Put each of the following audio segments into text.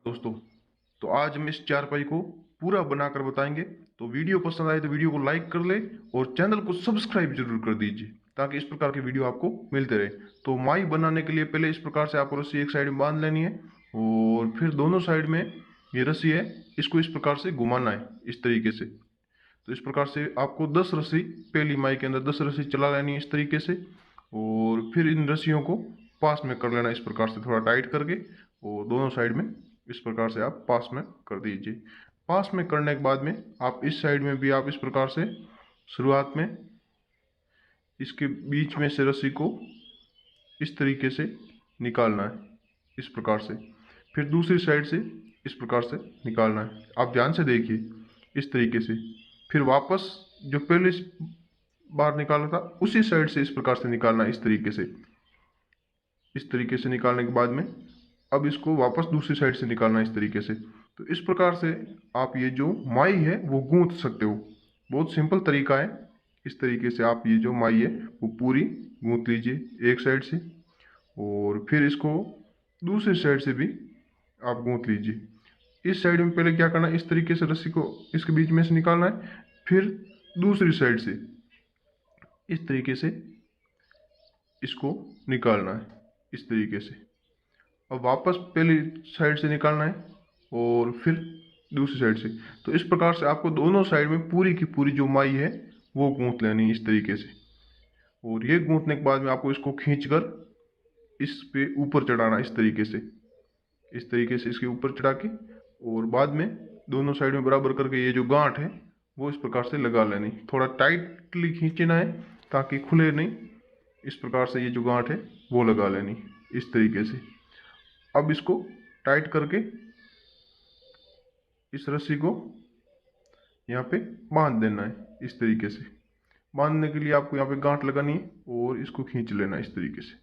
दोस्तों, तो आज हम इस चारपाई को पूरा बनाकर बताएंगे। तो वीडियो पसंद आए तो वीडियो को लाइक कर ले और चैनल को सब्सक्राइब जरूर कर दीजिए ताकि इस प्रकार की वीडियो आपको मिलते रहे। तो माई बनाने के लिए पहले इस प्रकार से आपको रस्सी एक साइड में बांध लेनी है और फिर दोनों साइड में ये रस्सी है, इसको इस प्रकार से घुमाना है इस तरीके से। तो इस प्रकार से आपको 10 रस्सी, पहली माई के अंदर 10 रस्सी चला लेनी है इस तरीके से। और फिर इन रस्सियों को पास में कर लेना इस प्रकार से, थोड़ा टाइट करके, और दोनों साइड में इस प्रकार से आप पास में कर दीजिए। पास में करने के बाद में आप इस साइड में भी आप इस प्रकार से शुरुआत में इसके बीच में से रस्सी को इस तरीके से निकालना है इस प्रकार से। फिर दूसरी साइड से इस प्रकार से निकालना है, आप ध्यान से देखिए इस तरीके से। फिर वापस जो पहले बार निकाला था उसी साइड से इस प्रकार से निकालना है इस तरीके से। इस तरीके से निकालने के बाद में अब इसको वापस दूसरी साइड से निकालना है इस तरीके से। तो इस प्रकार से आप ये जो माई है वो गूंथ सकते हो। बहुत सिंपल तरीका है। इस तरीके से आप ये जो माई है वो पूरी गूंथ लीजिए एक साइड से, और फिर इसको दूसरी साइड से भी आप गूंथ लीजिए। इस साइड में पहले क्या करना है, इस तरीके से रस्सी को इसके बीच में से निकालना है, फिर दूसरी साइड से इस तरीके से इसको निकालना है इस तरीके से। अब वापस पहली साइड से निकालना है और फिर दूसरी साइड से। तो इस प्रकार से आपको दोनों साइड में पूरी की पूरी जो माई है वो गूंथ लेनी है इस तरीके से। और ये गूंथने के बाद में आपको इसको खींचकर इस पे ऊपर चढ़ाना इस तरीके से। इस तरीके से इसके ऊपर चढ़ा के और बाद में दोनों साइड में बराबर करके ये जो गांठ है वो इस प्रकार से लगा लेनी। थोड़ा टाइटली खींचना है ताकि खुले नहीं। इस प्रकार से ये जो गांठ है वो लगा लेनी इस तरीके से। अब इसको टाइट करके इस रस्सी को यहाँ पे बांध देना है इस तरीके से। बांधने के लिए आपको यहाँ पे गांठ लगानी है और इसको खींच लेना है इस तरीके से।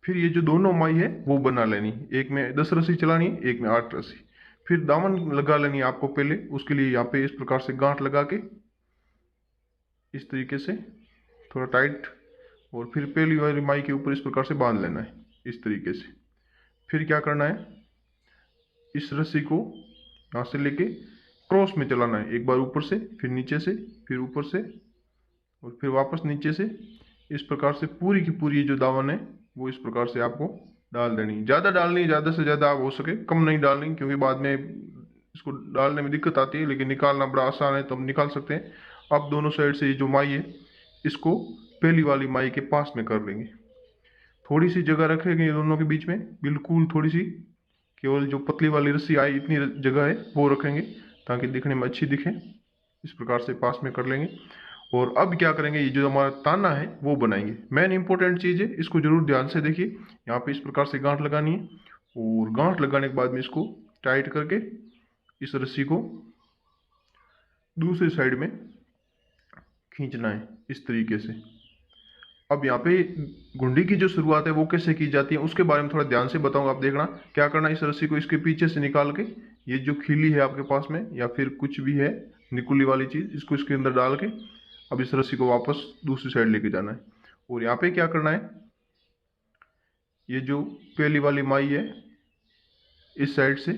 फिर ये जो दोनों माई है वो बना लेनी, एक में 10 रस्सी चलानी है, एक में 8 रस्सी। फिर दामन लगा लेनी है आपको पहले, उसके लिए यहाँ पे इस प्रकार से गांठ लगा के इस तरीके से थोड़ा टाइट, और फिर पहली वाली माई के ऊपर इस प्रकार से बांध लेना है इस तरीके से। फिर क्या करना है, इस रस्सी को यहाँ से लेके क्रॉस में चलाना है, एक बार ऊपर से, फिर नीचे से, फिर ऊपर से, और फिर वापस नीचे से। इस प्रकार से पूरी की पूरी ये जो दामन है वो इस प्रकार से आपको डाल देनी। ज़्यादा डालनी, ज़्यादा से ज़्यादा आप हो सके कम नहीं डालनी, क्योंकि बाद में इसको डालने में दिक्कत आती है, लेकिन निकालना बड़ा आसान है तो हम निकाल सकते हैं। अब दोनों साइड से ये जो माई है इसको पहली वाली माई के पास में कर लेंगे। थोड़ी सी जगह रखेंगे ये दोनों के बीच में, बिल्कुल थोड़ी सी, केवल जो पतली वाली रस्सी आई इतनी जगह है वो रखेंगे ताकि दिखने में अच्छी दिखे। इस प्रकार से पास में कर लेंगे। और अब क्या करेंगे, ये जो हमारा ताना है वो बनाएंगे। मेन इंपॉर्टेंट चीज़ है, इसको जरूर ध्यान से देखिए। यहाँ पे इस प्रकार से गांठ लगानी है, और गांठ लगाने के बाद में इसको टाइट करके इस रस्सी को दूसरी साइड में खींचना है इस तरीके से। अब यहाँ पे गुंडी की जो शुरुआत है वो कैसे की जाती है उसके बारे में थोड़ा ध्यान से बताऊंगा। आप देखना क्या करना, इस रस्सी को इसके पीछे से निकाल के, ये जो खीली है आपके पास में या फिर कुछ भी है निकुली वाली चीज़, इसको इसके अंदर डाल के अब इस रस्सी को वापस दूसरी साइड लेके जाना है। और यहाँ पे क्या करना है, ये जो पहली वाली माई है इस साइड से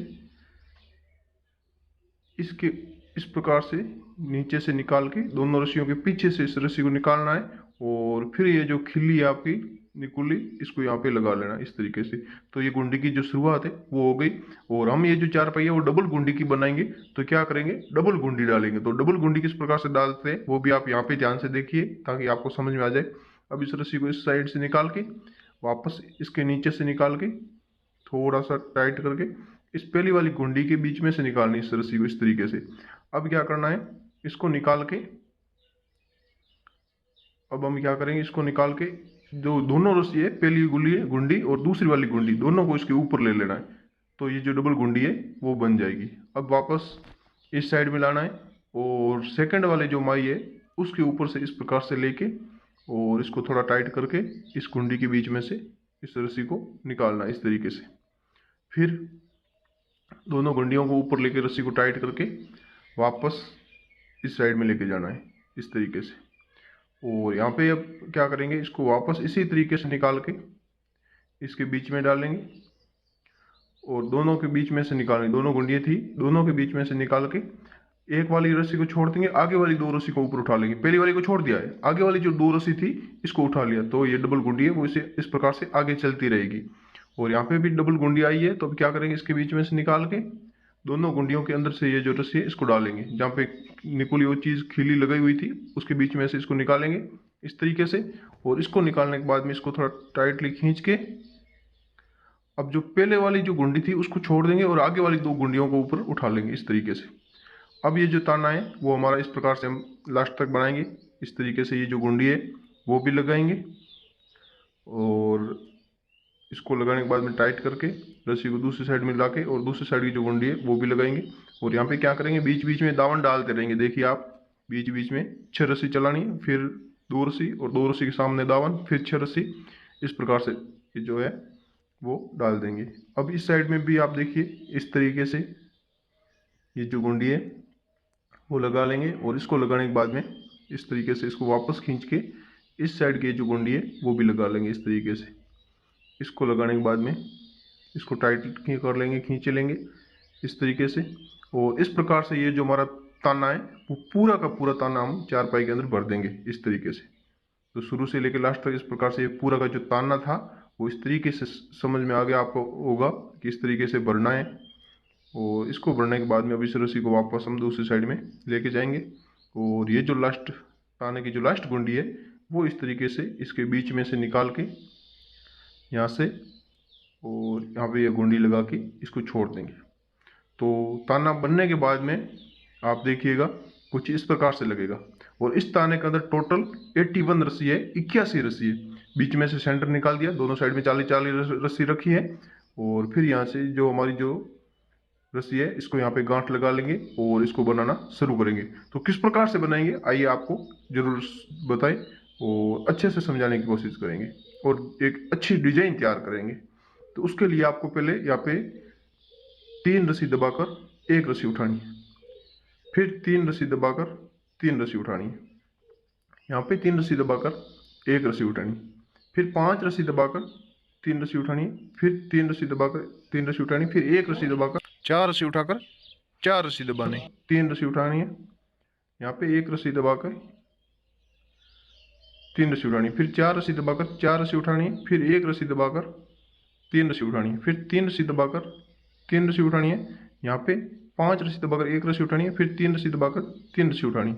इसके इस प्रकार से नीचे से निकाल के दोनों रस्सियों के पीछे से इस रस्सी को निकालना है, और फिर ये जो खिल्ली है आपकी निकुली इसको यहाँ पे लगा लेना इस तरीके से। तो ये गुंडी की जो शुरुआत है वो हो गई। और हम ये जो चारपाई है वो डबल गुंडी की बनाएंगे। तो क्या करेंगे, डबल गुंडी डालेंगे। तो डबल गुंडी किस प्रकार से डालते हैं वो भी आप यहाँ पे ध्यान से देखिए ताकि आपको समझ में आ जाए। अब इस रस्सी को इस साइड से निकाल के वापस इसके नीचे से निकाल के थोड़ा सा टाइट करके इस पहली वाली गुंडी के बीच में से निकालनी इस रस्सी को इस तरीके से। अब क्या करना है, इसको निकाल के अब हम क्या करेंगे, इसको निकाल के जो दोनों रस्सी है, पहली गुंडी और दूसरी वाली गुंडी, दोनों को इसके ऊपर ले लेना है। तो ये जो डबल गुंडी है वो बन जाएगी। अब वापस इस साइड में लाना है, और सेकंड वाले जो माई है उसके ऊपर से इस प्रकार से लेके और इसको थोड़ा टाइट करके इस गुंडी के बीच में से इस रस्सी को निकालना है इस तरीके से। फिर दोनों गुंडियों को ऊपर लेके रस्सी को टाइट करके वापस इस साइड में लेके जाना है इस तरीके से। और यहाँ पे अब क्या करेंगे, इसको वापस इसी तरीके से निकाल के इसके बीच में डालेंगे, और दोनों के बीच में से निकालनी, दोनों गुंडियाँ थी, दोनों के बीच में से निकाल के एक वाली रस्सी को छोड़ देंगे, आगे वाली दो रस्सी को ऊपर उठा लेंगे। पहली वाली को छोड़ दिया है, आगे वाली जो दो रस्सी थी इसको उठा लिया, तो ये डबल गुंडी है वो इसे इस प्रकार से आगे चलती रहेगी। और यहाँ पे भी डबल गुंडी आई है, तो अब क्या करेंगे, इसके बीच में से निकाल के दोनों गुंडियों के अंदर से ये जो रस्सी है इसको डालेंगे, जहाँ पे निकुली वो चीज़ खीली लगाई हुई थी उसके बीच में से इसको निकालेंगे इस तरीके से। और इसको निकालने के बाद में इसको थोड़ा टाइटली खींच के अब जो पहले वाली जो गुंडी थी उसको छोड़ देंगे और आगे वाली दो गुंडियों को ऊपर उठा लेंगे इस तरीके से। अब ये जो ताना है वो हमारा इस प्रकार से हम लास्ट तक बनाएंगे। इस तरीके से ये जो गुंडी है वो भी लगाएंगे और इसको लगाने के बाद में टाइट करके रस्सी को दूसरी साइड में ला के और दूसरी साइड की जो गुंडी है वो भी लगाएंगे। और यहाँ पे क्या करेंगे, बीच बीच में दावन डालते रहेंगे। देखिए आप, बीच बीच में 6 रस्सी चलानी है, फिर 2 रस्सी और 2 रस्सी के सामने दावन, फिर 6 रस्सी, इस प्रकार से ये जो है वो डाल देंगे। अब इस साइड में भी आप देखिए इस तरीके से ये जो गुंडी है वो लगा लेंगे और इसको लगाने के बाद में इस तरीके से इसको वापस खींच के इस साइड की जो गुंडी है वो भी लगा लेंगे इस तरीके से। इसको लगाने के बाद में इसको टाइट कर लेंगे, खींच लेंगे इस तरीके से। और इस प्रकार से ये जो हमारा ताना है वो पूरा का पूरा ताना हम चारपाई के अंदर भर देंगे इस तरीके से। तो शुरू से लेकर लास्ट तक इस प्रकार से पूरा का जो ताना था वो इस तरीके से समझ में आ गया आपको होगा कि इस तरीके से भरना है। और इसको भरने के बाद में अब इस रस्सी को वापस हम दूसरी साइड में लेके जाएंगे और ये जो लास्ट ताने की जो लास्ट गुंडी है वो इस तरीके से इसके बीच में से निकाल के यहाँ से और यहाँ पे ये गुंडी लगा के इसको छोड़ देंगे। तो ताना बनने के बाद में आप देखिएगा कुछ इस प्रकार से लगेगा। और इस ताने के अंदर टोटल 81 रस्सी है, 81 रस्सी है। बीच में से सेंटर निकाल दिया, दोनों साइड में 40-40 रस्सी रखी है। और फिर यहाँ से जो हमारी जो रस्सी है इसको यहाँ पे गांठ लगा लेंगे और इसको बनाना शुरू करेंगे। तो किस प्रकार से बनाएंगे आइए आपको जरूर बताएं और अच्छे से समझाने की कोशिश करेंगे और एक अच्छी डिजाइन तैयार करेंगे। तो उसके लिए आपको पहले यहाँ पे 3 रस्सी दबाकर एक रस्सी उठानी है, फिर 3 रस्सी दबाकर 3 रस्सी उठानी है, यहाँ पे 3 रस्सी दबाकर एक रस्सी उठानी, फिर 5 रस्सी दबाकर 3 रस्सी उठानी, फिर 3 रस्सी दबाकर 3 रस्सी उठानी, फिर एक रस्सी दबाकर 4 रस्सी उठाकर 4 रस्सी दबानी, 3 रस्सी उठानी है, यहाँ पे एक रस्सी दबाकर 3 रस्सी उठानी, फिर 4 रस्सी दबाकर 4 रस्सी उठानी, फिर एक रस्सी दबाकर 3 रस्सी उठानी है, फिर 3 रस्सी दबाकर 3 रस्सी उठानी है, यहाँ पे 5 रस्सी दबाकर एक रस्सी उठानी है, फिर 3 रस्सी दबाकर 3 रस्सी उठानी,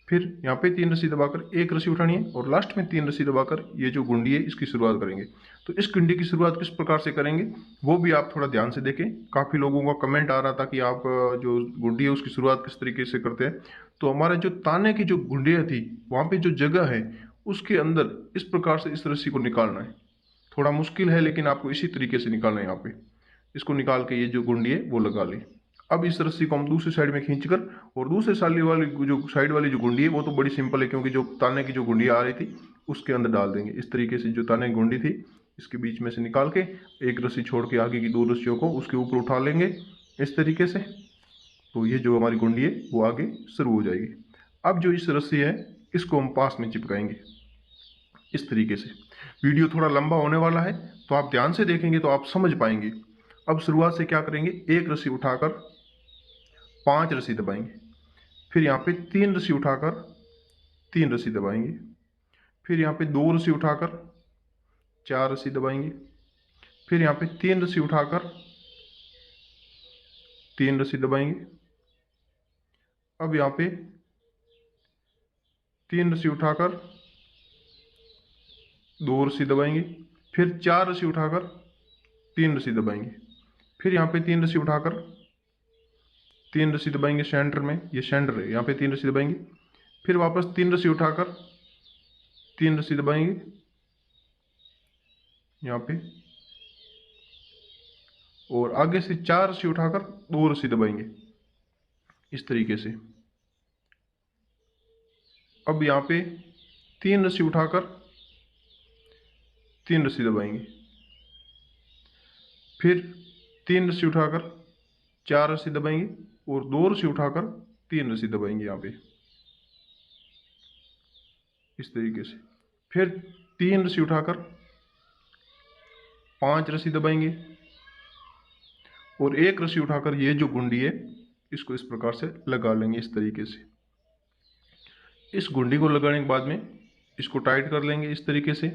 फिर यहाँ पे 3 रस्सी दबाकर एक रस्सी उठानी है और लास्ट में 3 रस्सी दबाकर ये जो गुंडी है इसकी शुरुआत करेंगे। तो इस गुंडी की शुरुआत किस प्रकार से करेंगे वो भी आप थोड़ा ध्यान से देखें। काफ़ी लोगों का कमेंट आ रहा था कि आप जो गुंडी है उसकी शुरुआत किस तरीके से करते हैं। तो हमारे जो ताने की जो गुंडियाँ थी वहाँ पे जो जगह है उसके अंदर इस प्रकार से इस रस्सी को निकालना है। थोड़ा मुश्किल है लेकिन आपको इसी तरीके से निकालना है। यहाँ पे इसको निकाल के ये जो गुंडी है वो लगा लें। अब इस रस्सी को हम दूसरी साइड में खींचकर और दूसरे साइड वाली जो गुंडी है वो तो बड़ी सिंपल है क्योंकि जो ताने की जो गुंडी आ रही थी उसके अंदर डाल देंगे। इस तरीके से जो ताने की गुंडी थी इसके बीच में से निकाल के एक रस्सी छोड़ के आगे की 2 रस्सियों को उसके ऊपर उठा लेंगे इस तरीके से। तो ये जो हमारी गुंडी है वो आगे शुरू हो जाएगी। अब जो इस रस्सी है इसको हम पास में चिपकाएंगे इस तरीके से। वीडियो थोड़ा लंबा होने वाला है तो आप ध्यान से देखेंगे तो आप समझ पाएंगे। अब शुरुआत से क्या करेंगे, एक रस्सी उठाकर 5 रस्सी दबाएंगे, फिर यहाँ पे 3 रस्सी उठाकर 3 रस्सी दबाएंगे, फिर यहाँ पे 2 रस्सी उठाकर 4 रस्सी दबाएंगे, फिर यहाँ पे 3 रस्सी उठाकर 3 रस्सी दबाएंगे। अब यहाँ पे 3 रस्सी उठाकर 2 रस्सी दबाएंगे, फिर 4 रस्सी उठाकर 3 रस्सी दबाएंगे, फिर यहाँ पे 3 रस्सी उठाकर 3 रस्सी दबाएंगे सेंटर में, ये सेंटर है, यहाँ पे 3 रस्सी दबाएंगे, फिर वापस 3 रस्सी उठाकर 3 रस्सी दबाएंगे यहाँ पे, और आगे से 4 रस्सी उठाकर 2 रस्सी दबाएंगे इस तरीके से। अब यहाँ पे 3 रस्सी उठाकर 3 रस्सी दबाएंगे, फिर 3 रस्सी उठाकर 4 रस्सी दबाएंगे और 2 रस्सी उठाकर 3 रस्सी दबाएंगे यहाँ पे इस तरीके से। फिर 3 रस्सी उठाकर 5 रस्सी दबाएंगे, और एक रस्सी उठाकर ये जो गुंडी है इसको इस प्रकार से लगा लेंगे इस तरीके से। इस गुंडी को लगाने के बाद में इसको टाइट कर लेंगे इस तरीके से।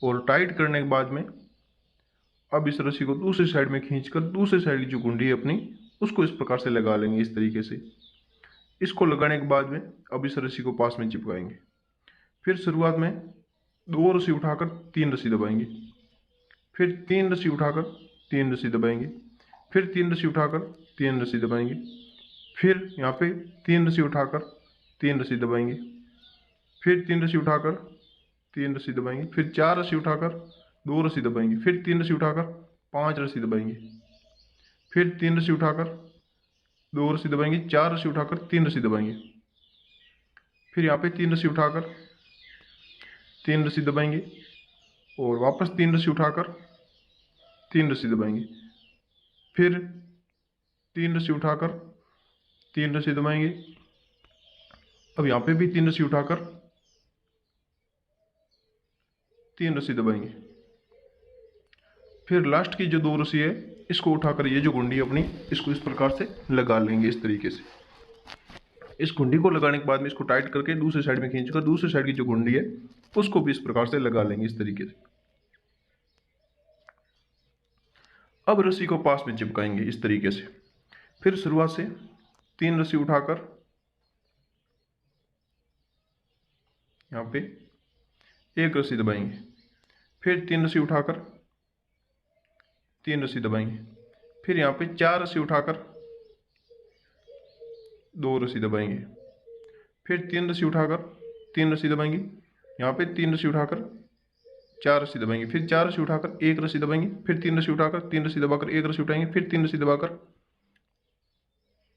और टाइट करने के बाद में अब इस रस्सी को दूसरी साइड में खींचकर दूसरी साइड की जो गुंडी है अपनी उसको इस प्रकार से लगा लेंगे इस तरीके से। इसको लगाने के बाद में अब इस रस्सी को पास में चिपकाएंगे। फिर शुरुआत में 2 रस्सी उठाकर 3 रस्सी दबाएंगे, फिर 3 रस्सी उठाकर 3 रस्सी दबाएंगे, फिर 3 रस्सी उठाकर 3 रस्सी दबाएंगे, फिर यहाँ पे 3 रस्सी उठाकर 3 रस्सी दबाएंगे, फिर 3 रस्सी उठाकर 3 रस्सी दबाएंगे, फिर 4 रस्सी उठाकर 2 रस्सी दबाएंगे, फिर 3 रस्सी उठाकर 5 रस्सी दबाएंगे, फिर 3 रस्सी उठाकर 2 रस्सी दबाएंगे, 4 रस्सी उठाकर 3 रस्सी दबाएंगे, फिर यहाँ पे 3 रस्सी उठाकर 3 रस्सी दबाएंगे और वापस 3 रस्सी उठाकर 3 रस्सी दबाएंगे, फिर 3 रस्सी उठाकर 3 रस्सी दबाएंगे। अब यहाँ पे भी 3 रस्सी उठाकर 3 रस्सी दबाएंगे। फिर लास्ट की जो 2 रस्सी है इसको उठाकर ये जो गुंडी है अपनी इसको इस प्रकार से लगा लेंगे इस तरीके से। इस गुंडी को लगाने के बाद में इसको टाइट करके दूसरी साइड में खींचकर दूसरी साइड की जो गुंडी है उसको भी इस प्रकार से लगा लेंगे इस तरीके से। अब रस्सी को पास में चिपकाएंगे इस तरीके से। फिर शुरुआत से 3 रस्सी उठाकर यहाँ पे 1 रस्सी दबाएंगे, फिर 3 रस्सी उठाकर 3 रस्सी दबाएंगे, फिर यहाँ पे 4 रस्सी उठाकर 2 रस्सी दबाएंगे, फिर 3 रस्सी उठाकर 3 रस्सी दबाएंगे, यहाँ पे 3 रस्सी उठाकर 4 रस्सी दबाएंगे, फिर 4 रस्सी उठाकर 1 रस्सी दबाएंगे, फिर 3 रस्सी उठाकर 3 रस्सी दबाकर 1 रस्सी उठाएंगे, फिर 3 रस्सी दबाकर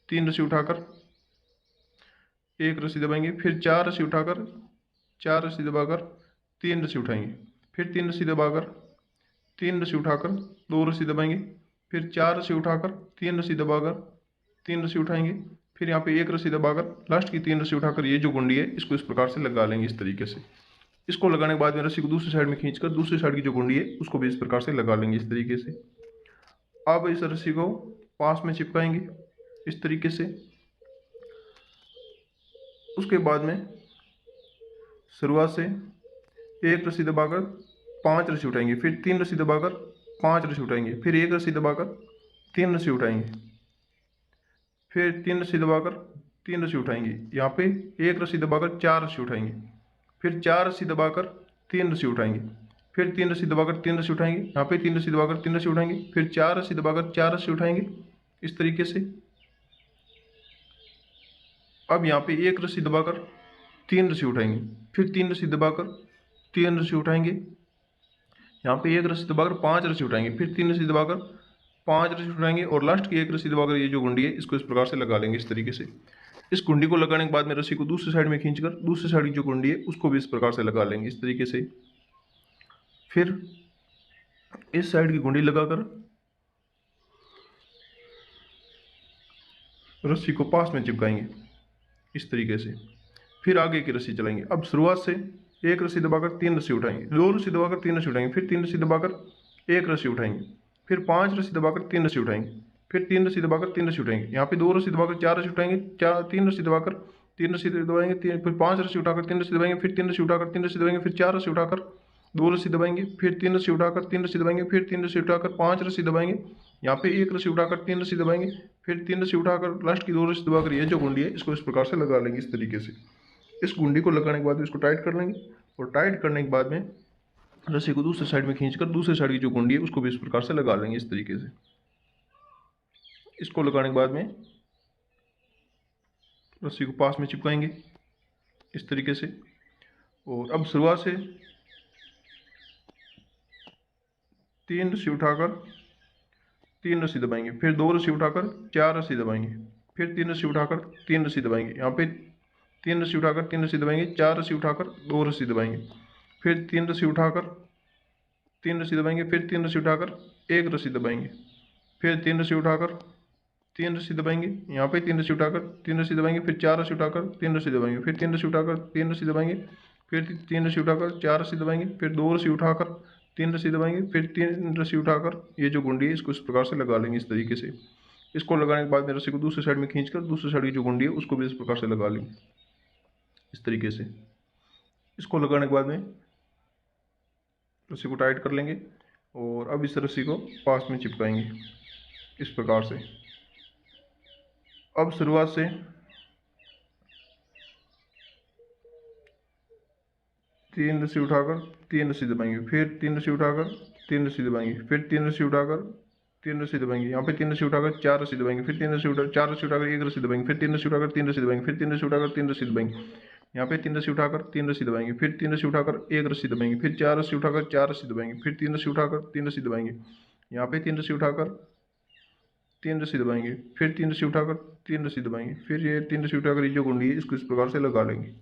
3 रस्सी उठाकर 1 रस्सी दबाएंगे, फिर 4 रस्सी उठाकर 4 रस्सी दबाकर 3 रस्सी उठाएंगे, फिर 3 रस्सी दबाकर 3 रस्सी उठाकर 2 रस्सी दबाएंगे, फिर 4 रस्सी उठाकर 3 रस्सी दबाकर 3 रस्सी उठाएंगे, फिर यहाँ पे 1 रस्सी दबाकर लास्ट की 3 रस्सी उठाकर ये जो गुंडी है इसको इस प्रकार से लगा लेंगे इस तरीके से। इसको लगाने के बाद में रस्सी को दूसरी साइड में खींचकर दूसरी साइड की जो गुंडी है उसको भी इस प्रकार से लगा लेंगे इस तरीके से। अब इस रस्सी को पास में चिपकाएंगे इस तरीके से। उसके बाद में शुरुआत से 1 रस्सी दबाकर 5 रस्सी उठाएंगे, फिर 3 रस्सी दबाकर 5 रस्सी उठाएंगे, फिर 1 रस्सी दबाकर 3 रस्सी उठाएंगे, फिर 3 रस्सी दबाकर 3 रस्सी उठाएंगे, यहाँ पे 1 रस्सी दबाकर 4 रस्सी उठाएंगे, फिर 4 रस्सी दबाकर 3 रस्सी उठाएंगे, फिर 3 रस्सी दबाकर 3 रस्सी उठाएंगे, यहाँ पे 3 रस्सी दबाकर 3 रस्सी उठाएंगे, फिर 4 रस्सी दबाकर 4 रस्सी उठाएंगे इस तरीके से। अब यहाँ पे 1 रस्सी दबाकर 3 रस्सी उठाएंगे, फिर 3 रस्सी दबाकर 3 रस्सी उठाएंगे, यहाँ पे 1 रस्सी दबाकर 5 रस्सी उठाएंगे, फिर 3 रस्सी दबाकर 5 रस्सी उठाएंगे और लास्ट की 1 रस्सी दबाकर ये जो गुंडी है इसको इस प्रकार से लगा लेंगे इस तरीके से। इस गुंडी को लगाने के बाद में रस्सी को दूसरी साइड में खींचकर दूसरी साइड की जो गुंडी है उसको भी इस प्रकार से लगा लेंगे इस तरीके से। फिर इस साइड की गुंडी लगाकर रस्सी को पास में चिपकाएंगे इस तरीके से। फिर आगे की रस्सी चलाएंगे। अब शुरुआत से 1 रस्सी दबाकर 3 रस्सी उठाएंगे, 2 रस्सी दबाकर 3 रस्सी उठाएंगे, फिर 3 रस्सी दबाकर 1 रस्सी उठाएंगे, फिर 5 रस्सी दबाकर 3 रस्सी उठाएंगे, फिर 3 रस्सी दबाकर 3 रस्सी उठाएंगे, यहाँ पे 2 रस्सी दबाकर 4 रस्सी उठाएंगे, 3 रस्सी दबाकर 3 रस्सी दबाएंगे, फिर 5 रस्सी उठाकर 3 रस्सी दबाएंगे, फिर 3 रस्सी उठाकर 3 रस्सी दबाएंगे, फिर 4 रस्सी उठाकर 2 रस्सी दबाएंगे, फिर 3 रस्सी उठाकर 3 रस्सी दबाएंगे, फिर 3 रस्सी उठाकर 5 रस्सी दबाएंगे, यहाँ पे 1 रस्सी उठाकर 3 रस्सी दबाएंगे, फिर 3 रस्सी उठाकर लास्ट की 2 रस्सी दबाकर ये जो गुंडी है इसको इस प्रकार से लगा लेंगे इस तरीके से। इस गुंडी को लगाने के बाद इसको टाइट कर लेंगे और टाइट करने के बाद में रस्सी को दूसरी साइड में खींचकर दूसरी साइड की जो गुंडी है उसको भी इस प्रकार से लगा लेंगे इस तरीके से। इसको लगाने के बाद में रस्सी को पास में चिपकाएंगे इस तरीके से। और अब शुरुआत से 3 रस्सी उठाकर 3 रस्सी दबाएंगे, फिर 2 रस्सी उठाकर 4 रस्सी दबाएंगे, फिर 3 रस्सी उठाकर 3 रस्सी दबाएंगे, यहाँ पे 3 रस्सी उठाकर 3 रस्सी दबाएंगे, 4 रस्सी उठाकर 2 रस्सी दबाएंगे, फिर 3 रस्सी उठाकर 3 रस्सी दबाएंगे, फिर 3 रस्सी उठाकर 1 रस्सी दबाएंगे, फिर 3 रस्सी उठाकर 3 रस्सी दबाएंगे, यहाँ पे 3 रस्सी उठाकर 3 रस्सी दबाएंगे, फिर 4 रस्सी उठाकर 3 रस्सी दबाएंगे, फिर 3 रस्सी उठाकर 3 रस्सी दबाएंगे, फिर 3 रस्सी उठाकर 4 रस्सी दबाएंगे, फिर 2 रस्सी उठाकर तीन रस्सी दबाएंगे, फिर तीन रस्सी उठाकर ये जो गुंडी है इसको इस प्रकार से लगा लेंगे, इस तरीके से। इसको लगाने के बाद में रस्सी को दूसरी साइड में खींचकर दूसरी साइड की जो गुंडी है उसको भी इस प्रकार से लगा लेंगे, इस तरीके से। इसको लगाने के बाद में रस्सी को टाइट कर लेंगे और अब इस रस्सी को पास में चिपकाएंगे इस प्रकार से। अब शुरुआत से तीन रस्सी उठाकर तीन रस्सी दबाएंगे, फिर तीन रस्सी उठाकर तीन रस्सी दबाएंगे, फिर तीन रस्सी उठाकर तीन रस्सी दबाएंगे, यहाँ पे तीन रस्सी उठाकर चार रस्सी दबाएंगे, फिर तीन रस्सी उठा चार रस्सी उठाकर एक रस्सी दबाएंगे, फिर तीन रस्सी उठाकर तीन रस्सी दबाएंगे, फिर तीन रस्सी उठाकर तीन रस्सी दबाएंगे, यहाँ पे तीन रस्सी उठाकर तीन रस्सी दबाएंगे, फिर तीन रस्सी उठाकर एक रस्सी दबाएंगे, फिर चार रस्सी उठाकर चार रस्सी दबाएंगे, फिर तीन रस्सी उठाकर तीन रस्सी दबाएंगे, यहाँ पे तीन रस्सी उठाकर तीन रस्सी दबाएंगे, फिर तीन रस्सी उठाकर तीन रस्सी दबाएंगे, फिर ये तीन रस्सी उठाकर ये जो गुंडी है इसको इस प्रकार से लगा लेंगे।